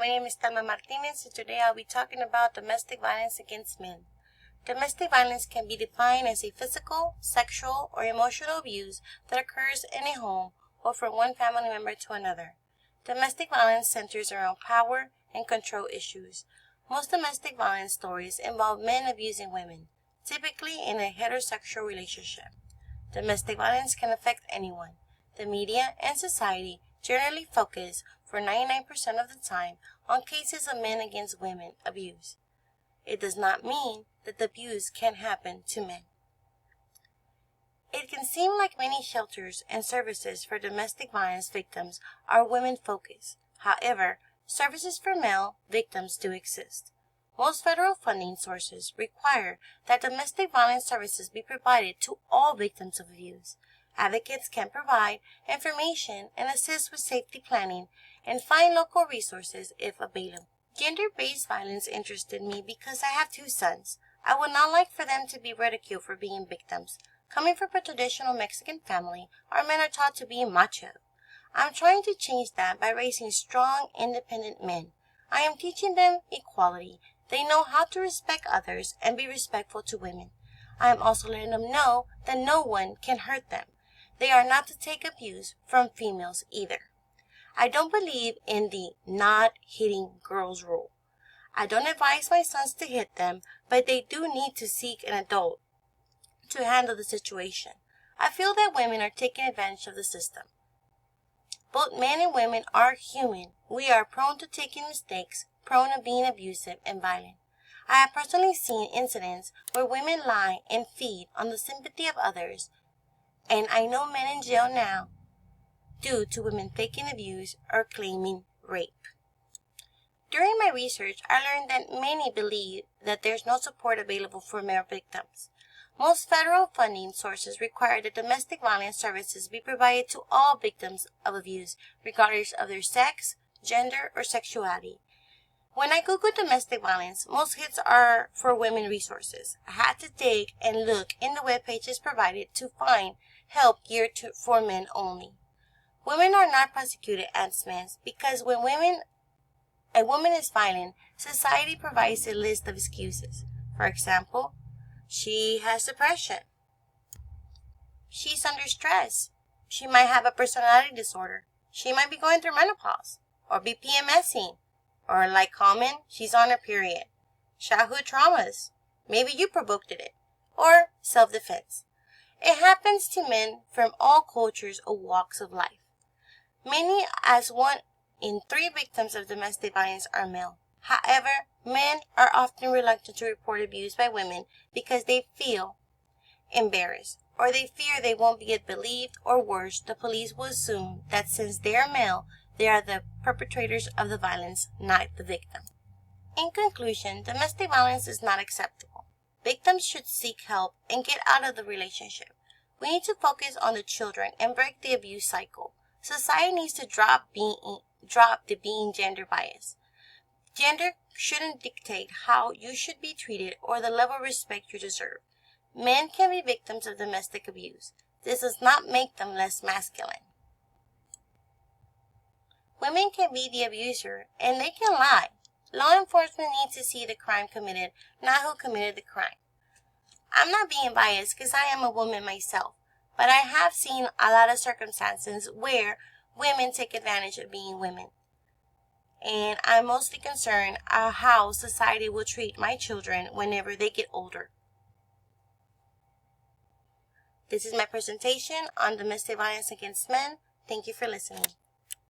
My name is Thelma Martinez, and today I'll be talking about domestic violence against men. Domestic violence can be defined as a physical, sexual, or emotional abuse that occurs in a home or from one family member to another. Domestic violence centers around power and control issues. Most domestic violence stories involve men abusing women, typically in a heterosexual relationship. Domestic violence can affect anyone. The media and society generally focus for 99% of the time on cases of men against women abuse. It does not mean that the abuse can happen to men. It can seem like many shelters and services for domestic violence victims are women-focused. However, services for male victims do exist. Most federal funding sources require that domestic violence services be provided to all victims of abuse. Advocates can provide information and assist with safety planning and find local resources if available. Gender-based violence interested me because I have 2 sons. I would not like for them to be ridiculed for being victims. Coming from a traditional Mexican family, our men are taught to be macho. I'm trying to change that by raising strong, independent men. I am teaching them equality. They know how to respect others and be respectful to women. I am also letting them know that no one can hurt them. They are not to take abuse from females either. I don't believe in the not hitting girls rule. I don't advise my sons to hit them, but they do need to seek an adult to handle the situation. I feel that women are taking advantage of the system. Both men and women are human. We are prone to taking mistakes, prone to being abusive and violent. I have personally seen incidents where women lie and feed on the sympathy of others, and I know men in jail now due to women faking abuse or claiming rape. During my research, I learned that many believe that there's no support available for male victims. Most federal funding sources require that domestic violence services be provided to all victims of abuse, regardless of their sex, gender, or sexuality. When I Googled domestic violence, most hits are for women resources. I had to dig and look in the web pages provided to find help geared for men only. Women are not prosecuted as men because when a woman is violent, society provides a list of excuses. For example, she has depression. She's under stress. She might have a personality disorder. She might be going through menopause or be PMSing. Or like common, she's on her period. Childhood traumas. Maybe you provoked it. Or self-defense. It happens to men from all cultures or walks of life. Many as 1 in 3 victims of domestic violence are male. However, men are often reluctant to report abuse by women because they feel embarrassed or they fear they won't be believed, or worse, the police will assume that since they are male, they are the perpetrators of the violence, not the victim. In conclusion, domestic violence is not acceptable. Victims should seek help and get out of the relationship. We need to focus on the children and break the abuse cycle. Society needs to drop the being gender bias. Gender shouldn't dictate how you should be treated or the level of respect you deserve. Men can be victims of domestic abuse. This does not make them less masculine. Women can be the abuser, and they can lie. Law enforcement needs to see the crime committed, not who committed the crime. I'm not being biased because I am a woman myself, but I have seen a lot of circumstances where women take advantage of being women. And I'm mostly concerned how society will treat my children whenever they get older. This is my presentation on domestic violence against men. Thank you for listening.